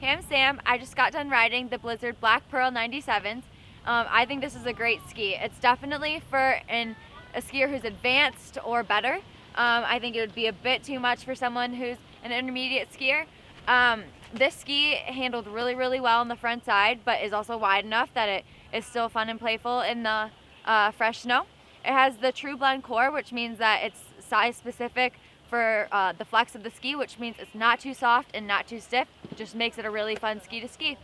Hey, I'm Sam. I just got done riding the Blizzard Black Pearl 97s. I think this is a great ski. It's definitely for a skier who's advanced or better. I think it would be a bit too much for someone who's an intermediate skier. This ski handled really, really well on the front side, but is also wide enough that it is still fun and playful in the fresh snow. It has the TrueBlend core, which means that it's size specific for the flex of the ski, which means it's not too soft and not too stiff. It just makes it a really fun ski to ski.